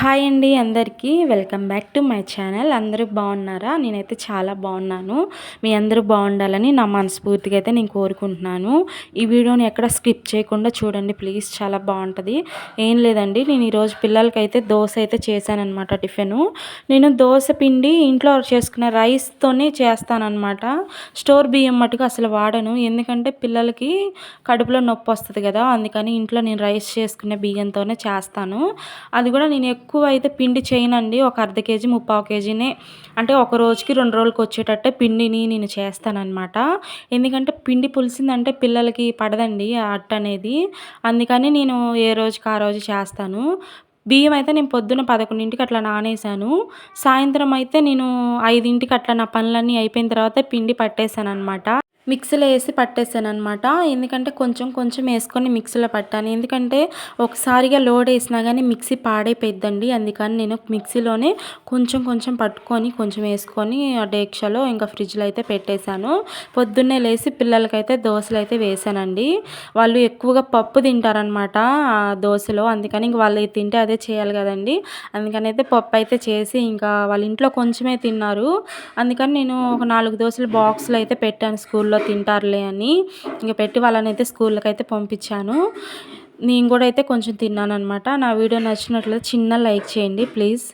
Hi అండి అందరికీ welcome back to my channel. అందరూ బాగున్నారా? నేనైతే చాలా బాగున్నాను. మీ అందరూ బాగుండాలని నా మనస్ఫూర్తిగా అయితే నేను కోరుకుంటున్నాను. ఈ వీడియోని ఎక్కడ స్కిప్ చేయకుండా చూడండి ప్లీజ్, చాలా బాగుంటుంది. ఏం లేదండి, నేను ఈరోజు పిల్లలకైతే దోశ అయితే చేశానన్నమాట. టిఫిను నేను దోశ పిండి ఇంట్లో చేసుకున్న రైస్తోనే చేస్తానన్నమాట. స్టోర్ బియ్యం మటుకు అసలు వాడను, ఎందుకంటే పిల్లలకి కడుపులో నొప్పి వస్తుంది కదా, అందుకని ఇంట్లో నేను రైస్ చేసుకునే బియ్యంతోనే చేస్తాను. అది కూడా నేను ఎక్కువ అయితే పిండి చేయనండి, ఒక అర్ధ కేజీ ముప్పావు కేజీనే, అంటే ఒక రోజుకి 2 రోజులకి వచ్చేటట్టే పిండిని నేను చేస్తానన్నమాట. ఎందుకంటే పిండి పులిసిందంటే పిల్లలకి పడదండి ఆ అట్టు అనేది, అందుకని నేను ఏ రోజుకి ఆ రోజు చేస్తాను. బియ్యం అయితే నేను పొద్దున 11కి అట్లా నానేసాను. సాయంత్రం అయితే నేను 5కి అట్లా నా పనులన్నీ అయిపోయిన తర్వాత పిండి పట్టేసానన్నమాట. మిక్సీలో వేసి పట్టేసాననమాట. ఎందుకంటే కొంచెం కొంచెం వేసుకొని మిక్సీలో పట్టాను, ఎందుకంటే ఒకసారిగా లోడ్ వేసినా కానీ మిక్సీ పాడైపోయిద్దండి. అందుకని నేను మిక్సీలోనే కొంచెం కొంచెం పట్టుకొని కొంచెం వేసుకొని డేక్షలో ఇంకా ఫ్రిడ్జ్లో అయితే పెట్టేశాను. పొద్దున్నే లేచి పిల్లలకైతే దోశలు అయితే వేసానండి. వాళ్ళు ఎక్కువగా పప్పు తింటారనమాట దోశలో, అందుకని ఇంక వాళ్ళు తింటే అదే చేయాలి కదండి. అందుకని అయితే పప్పు అయితే చేసి ఇంకా వాళ్ళ ఇంట్లో కొంచెమే తిన్నారు, అందుకని నేను ఒక 4 దోశలు బాక్స్లో అయితే పెట్టాను, స్కూల్లో తింటారులే అని. ఇంక పెట్టి వాళ్ళని అయితే స్కూల్కి అయితే పంపించాను. నేను కూడా అయితే కొంచెం తిన్నాను అనమాట. నా వీడియో నచ్చినట్లయితే చిన్న లైక్ చేయండి ప్లీజ్.